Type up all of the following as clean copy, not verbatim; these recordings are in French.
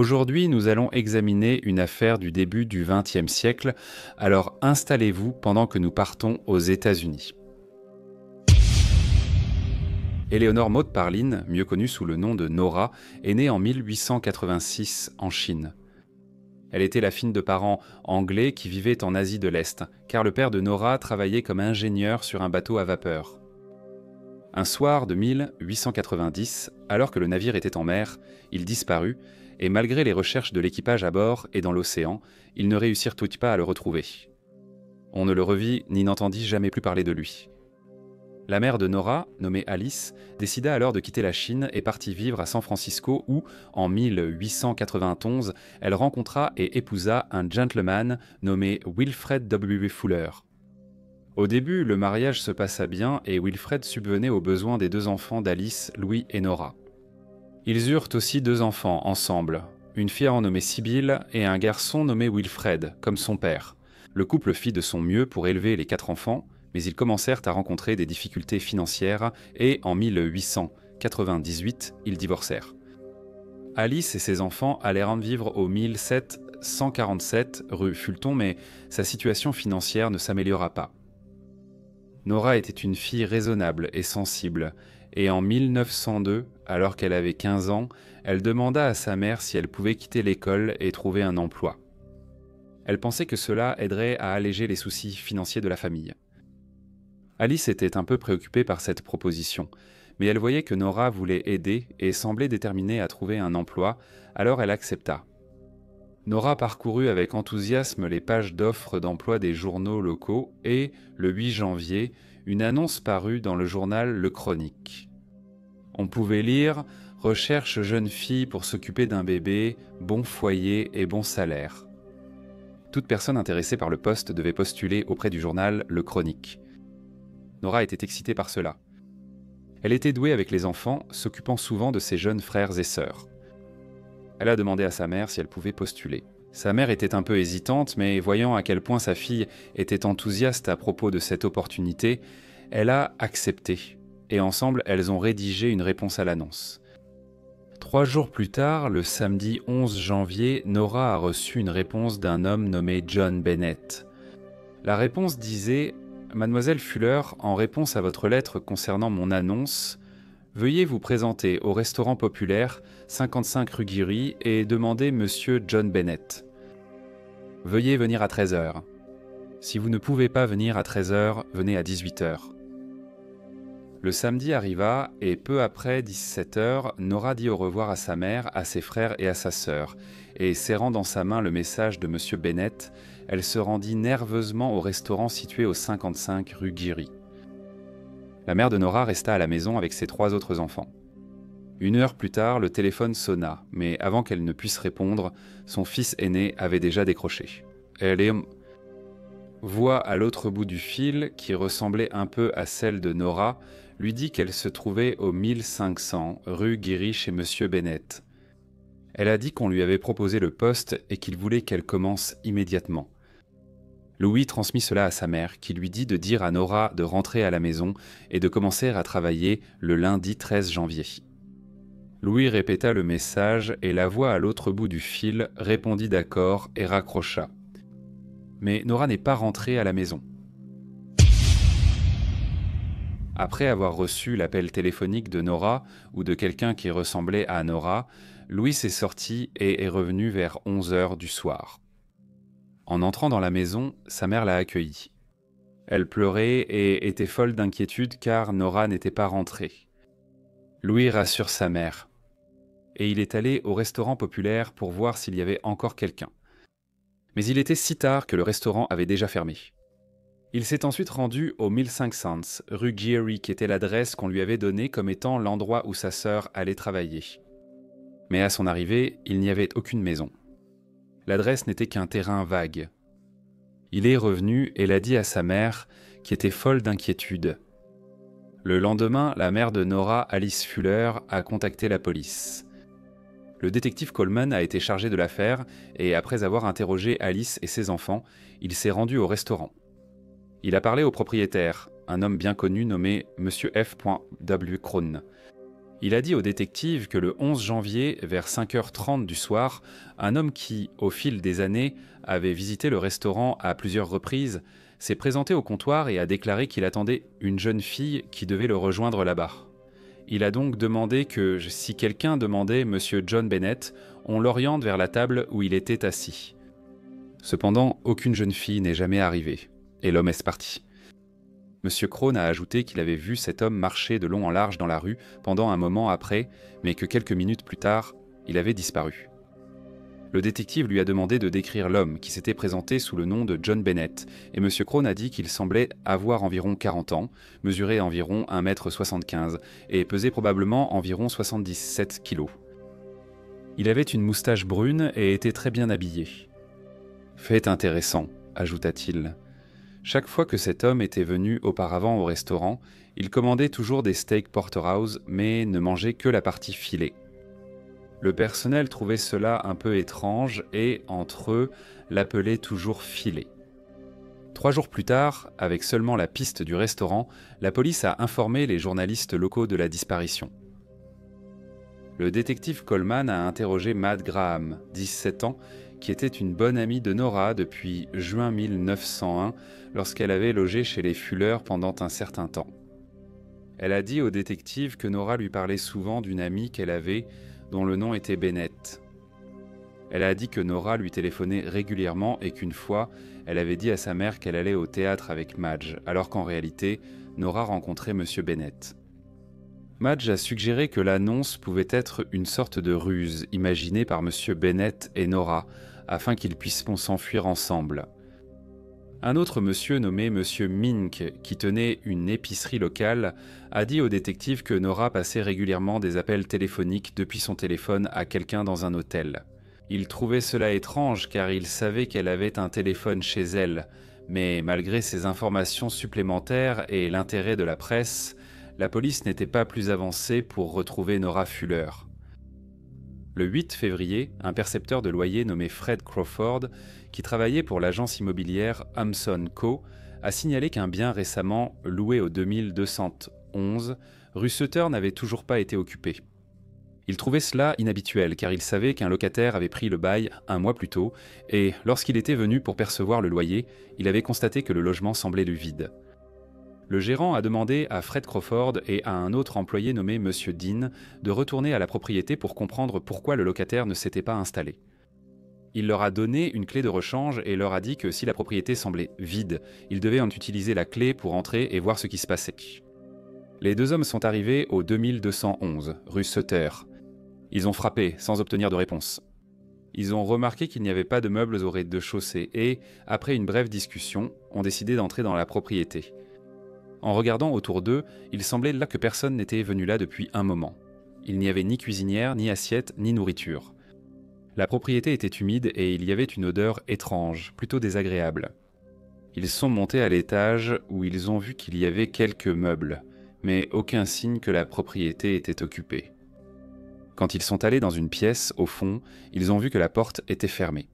Aujourd'hui, nous allons examiner une affaire du début du XXe siècle, alors installez-vous pendant que nous partons aux États-Unis. Éléonore Maud Parlin, mieux connue sous le nom de Nora, est née en 1886 en Chine. Elle était la fille de parents anglais qui vivaient en Asie de l'Est, car le père de Nora travaillait comme ingénieur sur un bateau à vapeur. Un soir de 1890, alors que le navire était en mer, il disparut, et malgré les recherches de l'équipage à bord et dans l'océan, ils ne réussirent tous pas à le retrouver. On ne le revit ni n'entendit jamais plus parler de lui. La mère de Nora, nommée Alice, décida alors de quitter la Chine et partit vivre à San Francisco où, en 1891, elle rencontra et épousa un gentleman nommé Wilfred W. Fuller. Au début, le mariage se passa bien et Wilfred subvenait aux besoins des deux enfants d'Alice, Louis et Nora. Ils eurent aussi deux enfants ensemble, une fille nommée Sibylle et un garçon nommé Wilfred, comme son père. Le couple fit de son mieux pour élever les 4 enfants, mais ils commencèrent à rencontrer des difficultés financières et en 1898, ils divorcèrent. Alice et ses enfants allèrent vivre au 1747 rue Fulton, mais sa situation financière ne s'améliora pas. Nora était une fille raisonnable et sensible, et en 1902, alors qu'elle avait 15 ans, elle demanda à sa mère si elle pouvait quitter l'école et trouver un emploi. Elle pensait que cela aiderait à alléger les soucis financiers de la famille. Alice était un peu préoccupée par cette proposition, mais elle voyait que Nora voulait aider et semblait déterminée à trouver un emploi, alors elle accepta. Nora parcourut avec enthousiasme les pages d'offres d'emploi des journaux locaux et, le 8 janvier, une annonce parut dans le journal Le Chronique. On pouvait lire « Recherche jeune fille pour s'occuper d'un bébé, bon foyer et bon salaire ». Toute personne intéressée par le poste devait postuler auprès du journal Le Chronique. Nora était excitée par cela. Elle était douée avec les enfants, s'occupant souvent de ses jeunes frères et sœurs. Elle a demandé à sa mère si elle pouvait postuler. Sa mère était un peu hésitante, mais voyant à quel point sa fille était enthousiaste à propos de cette opportunité, elle a accepté, et ensemble, elles ont rédigé une réponse à l'annonce. 3 jours plus tard, le samedi 11 janvier, Nora a reçu une réponse d'un homme nommé John Bennett. La réponse disait « Mademoiselle Fuller, en réponse à votre lettre concernant mon annonce, veuillez vous présenter au restaurant populaire 55 rue Guéry et demander Monsieur John Bennett. Veuillez venir à 13h. Si vous ne pouvez pas venir à 13h, venez à 18h. » Le samedi arriva et peu après 17h, Nora dit au revoir à sa mère, à ses frères et à sa sœur, et serrant dans sa main le message de Monsieur Bennett, elle se rendit nerveusement au restaurant situé au 55 rue Guéry. La mère de Nora resta à la maison avec ses 3 autres enfants. 1 heure plus tard, le téléphone sonna, mais avant qu'elle ne puisse répondre, son fils aîné avait déjà décroché. Voix à l'autre bout du fil, qui ressemblait un peu à celle de Nora, lui dit qu'elle se trouvait au 1500 rue Guéry chez Monsieur Bennett. Elle a dit qu'on lui avait proposé le poste et qu'il voulait qu'elle commence immédiatement. Louis transmit cela à sa mère, qui lui dit de dire à Nora de rentrer à la maison et de commencer à travailler le lundi 13 janvier. Louis répéta le message et la voix à l'autre bout du fil répondit d'accord et raccrocha. Mais Nora n'est pas rentrée à la maison. Après avoir reçu l'appel téléphonique de Nora ou de quelqu'un qui ressemblait à Nora, Louis est sorti et est revenu vers 11h du soir. En entrant dans la maison, sa mère l'a accueilli. Elle pleurait et était folle d'inquiétude car Nora n'était pas rentrée. Louis rassure sa mère. Et il est allé au restaurant populaire pour voir s'il y avait encore quelqu'un. Mais il était si tard que le restaurant avait déjà fermé. Il s'est ensuite rendu au 1500 rue Guéry, qui était l'adresse qu'on lui avait donnée comme étant l'endroit où sa sœur allait travailler. Mais à son arrivée, il n'y avait aucune maison. L'adresse n'était qu'un terrain vague. Il est revenu et l'a dit à sa mère, qui était folle d'inquiétude. Le lendemain, la mère de Nora, Alice Fuller, a contacté la police. Le détective Coleman a été chargé de l'affaire et après avoir interrogé Alice et ses enfants, il s'est rendu au restaurant. Il a parlé au propriétaire, un homme bien connu nommé Monsieur F. W. Krohn. Il a dit au détective que le 11 janvier, vers 5h30 du soir, un homme qui, au fil des années, avait visité le restaurant à plusieurs reprises, s'est présenté au comptoir et a déclaré qu'il attendait une jeune fille qui devait le rejoindre là-bas. Il a donc demandé que, si quelqu'un demandait M. John Bennett, on l'oriente vers la table où il était assis. Cependant, aucune jeune fille n'est jamais arrivée, et l'homme est parti. M. Crone a ajouté qu'il avait vu cet homme marcher de long en large dans la rue pendant un moment après, mais que quelques minutes plus tard, il avait disparu. Le détective lui a demandé de décrire l'homme qui s'était présenté sous le nom de John Bennett, et M. Crone a dit qu'il semblait avoir environ 40 ans, mesurer environ 1,75 m et pesait probablement environ 77 kg. Il avait une moustache brune et était très bien habillé. « Fait intéressant », ajouta-t-il. Chaque fois que cet homme était venu auparavant au restaurant, il commandait toujours des steaks porterhouse, mais ne mangeait que la partie filet. Le personnel trouvait cela un peu étrange et, entre eux, l'appelait toujours filet. 3 jours plus tard, avec seulement la piste du restaurant, la police a informé les journalistes locaux de la disparition. Le détective Coleman a interrogé Mad Graham, 17 ans, qui était une bonne amie de Nora depuis juin 1901, lorsqu'elle avait logé chez les Fuller pendant un certain temps. Elle a dit au détective que Nora lui parlait souvent d'une amie qu'elle avait, dont le nom était Bennett. Elle a dit que Nora lui téléphonait régulièrement et qu'une fois, elle avait dit à sa mère qu'elle allait au théâtre avec Madge, alors qu'en réalité, Nora rencontrait M. Bennett. Madge a suggéré que l'annonce pouvait être une sorte de ruse imaginée par M. Bennett et Nora, afin qu'ils puissent s'enfuir ensemble. Un autre monsieur nommé Monsieur Mink, qui tenait une épicerie locale, a dit au détective que Nora passait régulièrement des appels téléphoniques depuis son téléphone à quelqu'un dans un hôtel. Il trouvait cela étrange car il savait qu'elle avait un téléphone chez elle, mais malgré ces informations supplémentaires et l'intérêt de la presse, la police n'était pas plus avancée pour retrouver Nora Fuller. Le 8 février, un percepteur de loyer nommé Fred Crawford, qui travaillait pour l'agence immobilière Hampson Co., a signalé qu'un bien récemment loué au 2211 rue Sutter n'avait toujours pas été occupé. Il trouvait cela inhabituel car il savait qu'un locataire avait pris le bail un mois plus tôt et, lorsqu'il était venu pour percevoir le loyer, il avait constaté que le logement semblait vide. Le gérant a demandé à Fred Crawford et à un autre employé nommé M. Dean de retourner à la propriété pour comprendre pourquoi le locataire ne s'était pas installé. Il leur a donné une clé de rechange et leur a dit que si la propriété semblait vide, ils devaient en utiliser la clé pour entrer et voir ce qui se passait. Les 2 hommes sont arrivés au 2211, rue Sutter. Ils ont frappé sans obtenir de réponse. Ils ont remarqué qu'il n'y avait pas de meubles au rez-de-chaussée et, après une brève discussion, ont décidé d'entrer dans la propriété. En regardant autour d'eux, il semblait là que personne n'était venu là depuis un moment. Il n'y avait ni cuisinière, ni assiette, ni nourriture. La propriété était humide et il y avait une odeur étrange, plutôt désagréable. Ils sont montés à l'étage où ils ont vu qu'il y avait quelques meubles, mais aucun signe que la propriété était occupée. Quand ils sont allés dans une pièce, au fond, ils ont vu que la porte était fermée.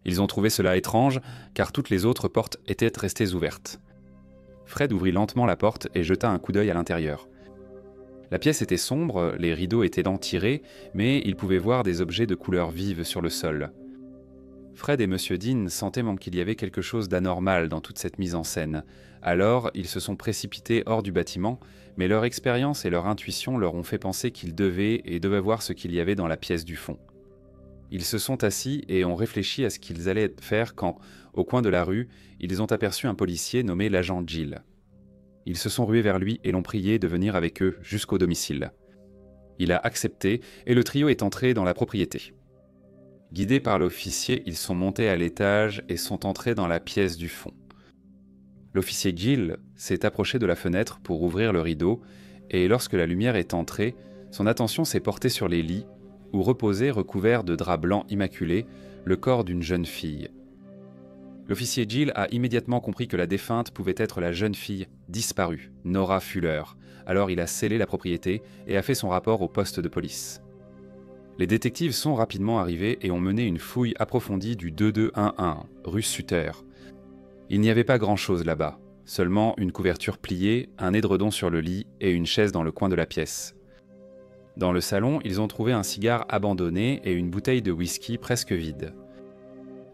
Ils ont trouvé cela étrange, car toutes les autres portes étaient restées ouvertes. Fred ouvrit lentement la porte et jeta un coup d'œil à l'intérieur. La pièce était sombre, les rideaux étaient tirés, mais il pouvait voir des objets de couleurs vives sur le sol. Fred et M. Dean sentaient même qu'il y avait quelque chose d'anormal dans toute cette mise en scène. Alors, ils se sont précipités hors du bâtiment, mais leur expérience et leur intuition leur ont fait penser qu'ils devaient voir ce qu'il y avait dans la pièce du fond. Ils se sont assis et ont réfléchi à ce qu'ils allaient faire quand, au coin de la rue, ils ont aperçu un policier nommé l'agent Gill. Ils se sont rués vers lui et l'ont prié de venir avec eux jusqu'au domicile. Il a accepté et le trio est entré dans la propriété. Guidés par l'officier, ils sont montés à l'étage et sont entrés dans la pièce du fond. L'officier Gill s'est approché de la fenêtre pour ouvrir le rideau et lorsque la lumière est entrée, son attention s'est portée sur les lits où reposait, recouvert de draps blancs immaculés, le corps d'une jeune fille. L'officier Gill a immédiatement compris que la défunte pouvait être la jeune fille disparue, Nora Fuller. Alors il a scellé la propriété et a fait son rapport au poste de police. Les détectives sont rapidement arrivés et ont mené une fouille approfondie du 2211, rue Sutter. Il n'y avait pas grand-chose là-bas, seulement une couverture pliée, un édredon sur le lit et une chaise dans le coin de la pièce. Dans le salon, ils ont trouvé un cigare abandonné et une bouteille de whisky presque vide.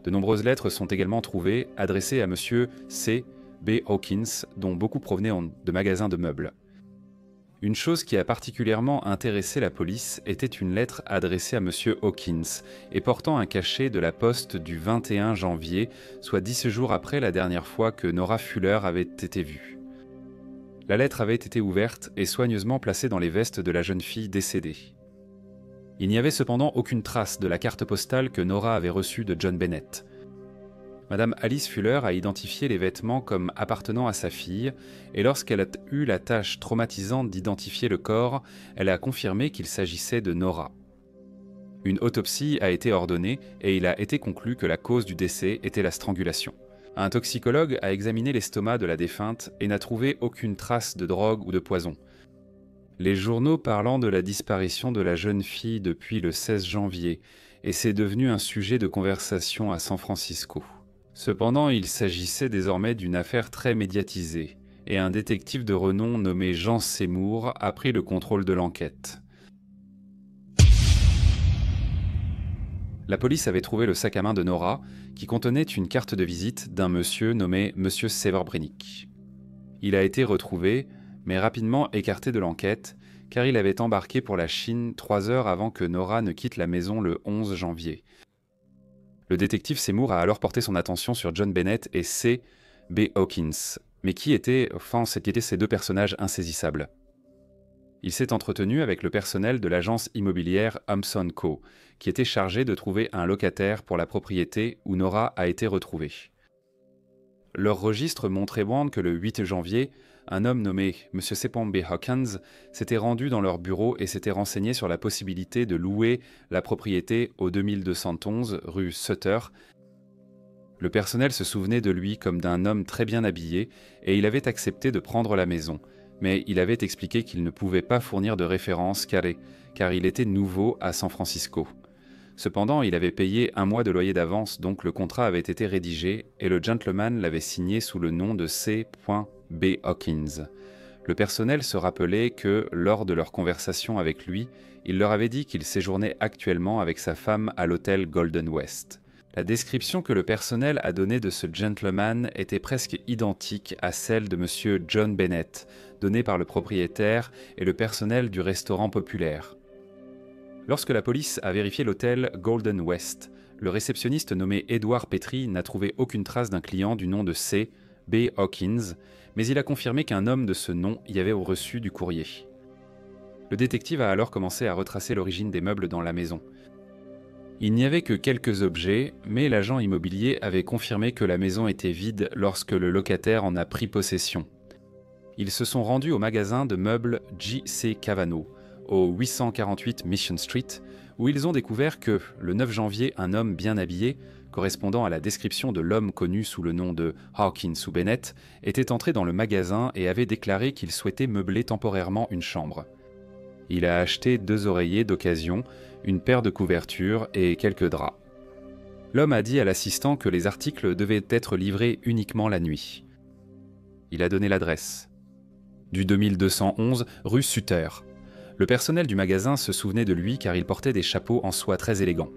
De nombreuses lettres sont également trouvées, adressées à monsieur C. B. Hawkins, dont beaucoup provenaient de magasins de meubles. Une chose qui a particulièrement intéressé la police était une lettre adressée à monsieur Hawkins et portant un cachet de la poste du 21 janvier, soit 10 jours après la dernière fois que Nora Fuller avait été vue. La lettre avait été ouverte et soigneusement placée dans les vestes de la jeune fille décédée. Il n'y avait cependant aucune trace de la carte postale que Nora avait reçue de John Bennett. Madame Alice Fuller a identifié les vêtements comme appartenant à sa fille, et lorsqu'elle a eu la tâche traumatisante d'identifier le corps, elle a confirmé qu'il s'agissait de Nora. Une autopsie a été ordonnée et il a été conclu que la cause du décès était la strangulation. Un toxicologue a examiné l'estomac de la défunte et n'a trouvé aucune trace de drogue ou de poison. Les journaux parlant de la disparition de la jeune fille depuis le 16 janvier, et c'est devenu un sujet de conversation à San Francisco. Cependant, il s'agissait désormais d'une affaire très médiatisée, et un détective de renom nommé Jean Seymour a pris le contrôle de l'enquête. La police avait trouvé le sac à main de Nora, qui contenait une carte de visite d'un monsieur nommé Monsieur Severbrinich. Il a été retrouvé, mais rapidement écarté de l'enquête, car il avait embarqué pour la Chine 3 heures avant que Nora ne quitte la maison le 11 janvier. Le détective Seymour a alors porté son attention sur John Bennett et C. B. Hawkins, mais qui étaient ces deux personnages insaisissables? Il s'est entretenu avec le personnel de l'agence immobilière Hampson Co., qui était chargé de trouver un locataire pour la propriété où Nora a été retrouvée. Leur registre montrait bien que le 8 janvier, un homme nommé M. Sepombe Hawkins s'était rendu dans leur bureau et s'était renseigné sur la possibilité de louer la propriété au 2211 rue Sutter. Le personnel se souvenait de lui comme d'un homme très bien habillé et il avait accepté de prendre la maison, mais il avait expliqué qu'il ne pouvait pas fournir de référence car il était nouveau à San Francisco. Cependant, il avait payé 1 mois de loyer d'avance, donc le contrat avait été rédigé et le gentleman l'avait signé sous le nom de C. B. Hawkins. Le personnel se rappelait que, lors de leur conversation avec lui, il leur avait dit qu'il séjournait actuellement avec sa femme à l'hôtel Golden West. La description que le personnel a donnée de ce gentleman était presque identique à celle de M. John Bennett, donnée par le propriétaire et le personnel du restaurant populaire. Lorsque la police a vérifié l'hôtel Golden West, le réceptionniste nommé Edward Petrie n'a trouvé aucune trace d'un client du nom de C. B. Hawkins, mais il a confirmé qu'un homme de ce nom y avait reçu du courrier. Le détective a alors commencé à retracer l'origine des meubles dans la maison. Il n'y avait que quelques objets, mais l'agent immobilier avait confirmé que la maison était vide lorsque le locataire en a pris possession. Ils se sont rendus au magasin de meubles J.C. Cavanaugh, au 848 Mission Street, où ils ont découvert que, le 9 janvier, un homme bien habillé, correspondant à la description de l'homme connu sous le nom de Hawkins ou Bennett, était entré dans le magasin et avait déclaré qu'il souhaitait meubler temporairement une chambre. Il a acheté 2 oreillers d'occasion, une paire de couvertures et quelques draps. L'homme a dit à l'assistant que les articles devaient être livrés uniquement la nuit. Il a donné l'adresse. Du 2211 rue Sutter. Le personnel du magasin se souvenait de lui car il portait des chapeaux en soie très élégants.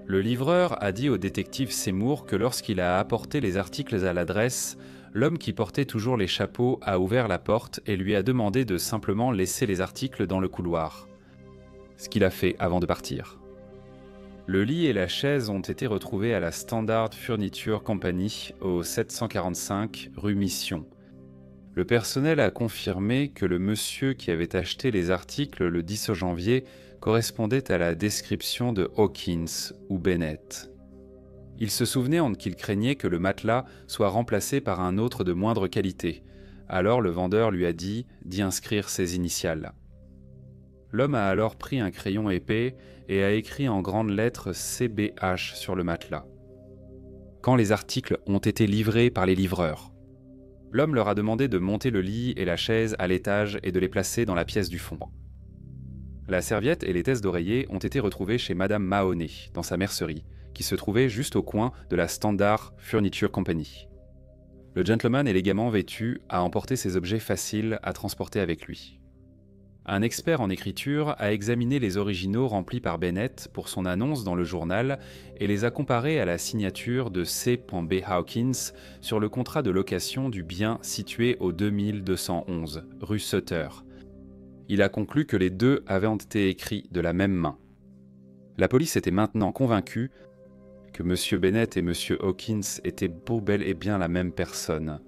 Le livreur a dit au détective Seymour que lorsqu'il a apporté les articles à l'adresse, l'homme qui portait toujours les chapeaux a ouvert la porte et lui a demandé de simplement laisser les articles dans le couloir. Ce qu'il a fait avant de partir. Le lit et la chaise ont été retrouvés à la Standard Furniture Company au 745 rue Mission. Le personnel a confirmé que le monsieur qui avait acheté les articles le 10 janvier correspondait à la description de Hawkins ou Bennett. Il se souvenait qu'il craignait que le matelas soit remplacé par un autre de moindre qualité. Alors le vendeur lui a dit d'y inscrire ses initiales. L'homme a alors pris un crayon épais et a écrit en grandes lettres CBH sur le matelas. Quand les articles ont été livrés par les livreurs. L'homme leur a demandé de monter le lit et la chaise à l'étage et de les placer dans la pièce du fond. La serviette et les têtes d'oreiller ont été retrouvées chez Madame Mahoney, dans sa mercerie, qui se trouvait juste au coin de la Standard Furniture Company. Le gentleman élégamment vêtu a emporté ces objets faciles à transporter avec lui. Un expert en écriture a examiné les originaux remplis par Bennett pour son annonce dans le journal et les a comparés à la signature de C.B. Hawkins sur le contrat de location du bien situé au 2211 rue Sutter. Il a conclu que les deux avaient été écrits de la même main. La police était maintenant convaincue que M. Bennett et M. Hawkins étaient bel et bien la même personne.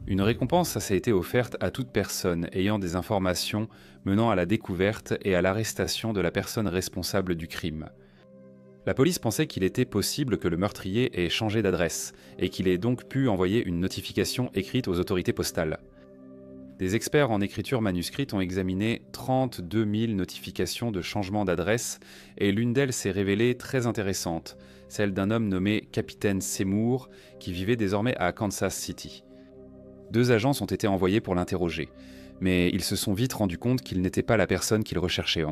Une récompense a été offerte à toute personne ayant des informations menant à la découverte et à l'arrestation de la personne responsable du crime. La police pensait qu'il était possible que le meurtrier ait changé d'adresse et qu'il ait donc pu envoyer une notification écrite aux autorités postales. Des experts en écriture manuscrite ont examiné 32 000 notifications de changement d'adresse et l'une d'elles s'est révélée très intéressante, celle d'un homme nommé Capitaine Seymour qui vivait désormais à Kansas City. 2 agents ont été envoyés pour l'interroger, mais ils se sont vite rendus compte qu'il n'était pas la personne qu'ils recherchaient.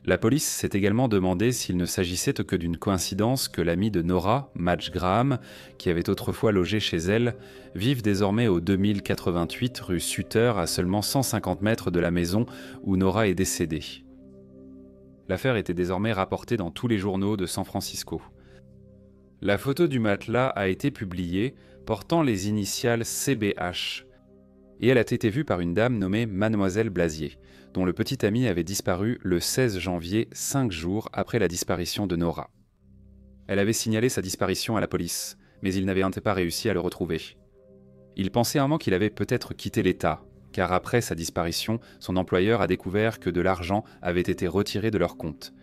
La police s'est également demandé s'il ne s'agissait que d'une coïncidence que l'ami de Nora, Madge Graham, qui avait autrefois logé chez elle, vive désormais au 2088 rue Sutter, à seulement 150 mètres de la maison où Nora est décédée. L'affaire était désormais rapportée dans tous les journaux de San Francisco. La photo du matelas a été publiée, portant les initiales CBH, et elle a été vue par une dame nommée Mademoiselle Blasier, dont le petit ami avait disparu le 16 janvier, 5 jours après la disparition de Nora. Elle avait signalé sa disparition à la police, mais ils n'avaient pas réussi à le retrouver. Ils pensaient un moment qu'il avait peut-être quitté l'État, car après sa disparition, son employeur a découvert que de l'argent avait été retiré de leur compte.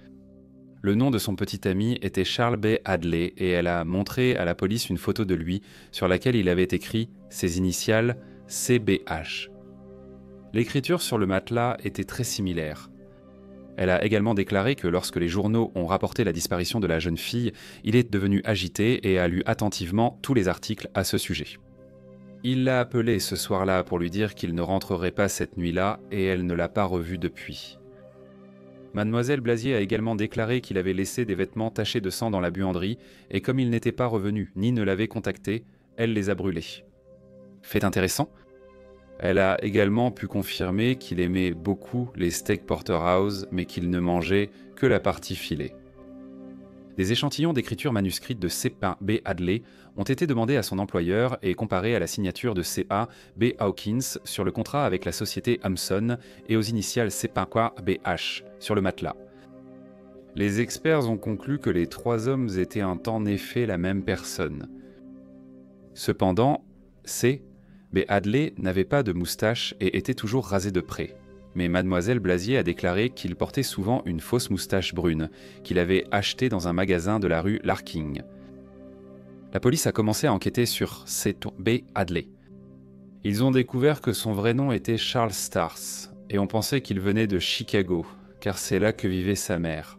Le nom de son petit ami était Charles B. Hadley et elle a montré à la police une photo de lui sur laquelle il avait écrit ses initiales CBH. L'écriture sur le matelas était très similaire. Elle a également déclaré que lorsque les journaux ont rapporté la disparition de la jeune fille, il est devenu agité et a lu attentivement tous les articles à ce sujet. Il l'a appelée ce soir-là pour lui dire qu'il ne rentrerait pas cette nuit-là et elle ne l'a pas revu depuis. Mademoiselle Blasier a également déclaré qu'il avait laissé des vêtements tachés de sang dans la buanderie et comme il n'était pas revenu ni ne l'avait contacté, elle les a brûlés. Fait intéressant. Elle a également pu confirmer qu'il aimait beaucoup les steaks porterhouse mais qu'il ne mangeait que la partie filée. Des échantillons d'écriture manuscrite de C.B. Hadley ont été demandés à son employeur et comparés à la signature de C.A.B. Hawkins sur le contrat avec la société Hamson et aux initiales C.B.H. sur le matelas. Les experts ont conclu que les 3 hommes étaient en effet la même personne. Cependant, C.B. Hadley n'avait pas de moustache et était toujours rasé de près. Mais Mademoiselle Blasier a déclaré qu'il portait souvent une fausse moustache brune, qu'il avait achetée dans un magasin de la rue Larking. La police a commencé à enquêter sur C.B. Hadley. Ils ont découvert que son vrai nom était Charles Stars, et on pensait qu'il venait de Chicago, car c'est là que vivait sa mère.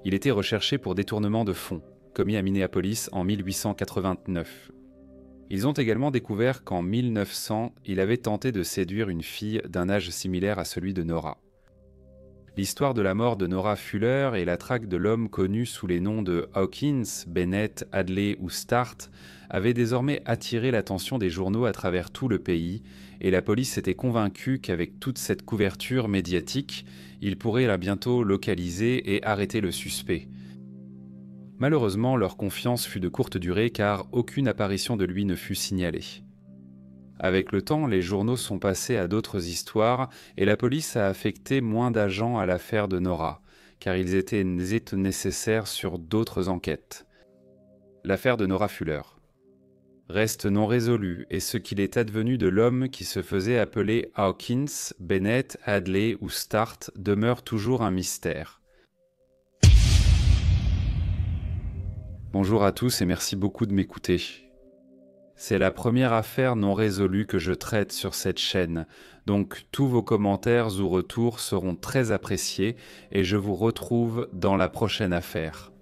Il était recherché pour détournement de fonds, commis à Minneapolis en 1889. Ils ont également découvert qu'en 1900, il avait tenté de séduire une fille d'un âge similaire à celui de Nora. L'histoire de la mort de Nora Fuller et la traque de l'homme connu sous les noms de Hawkins, Bennett, Hadley ou Start avaient désormais attiré l'attention des journaux à travers tout le pays et la police était convaincue qu'avec toute cette couverture médiatique, il pourrait là bientôt localiser et arrêter le suspect. Malheureusement, leur confiance fut de courte durée car aucune apparition de lui ne fut signalée. Avec le temps, les journaux sont passés à d'autres histoires et la police a affecté moins d'agents à l'affaire de Nora, car ils étaient nécessaires sur d'autres enquêtes. L'affaire de Nora Fuller reste non résolue et ce qu'il est advenu de l'homme qui se faisait appeler Hawkins, Bennett, Hadley ou Start demeure toujours un mystère. Bonjour à tous et merci beaucoup de m'écouter. C'est la première affaire non résolue que je traite sur cette chaîne, donc tous vos commentaires ou retours seront très appréciés et je vous retrouve dans la prochaine affaire.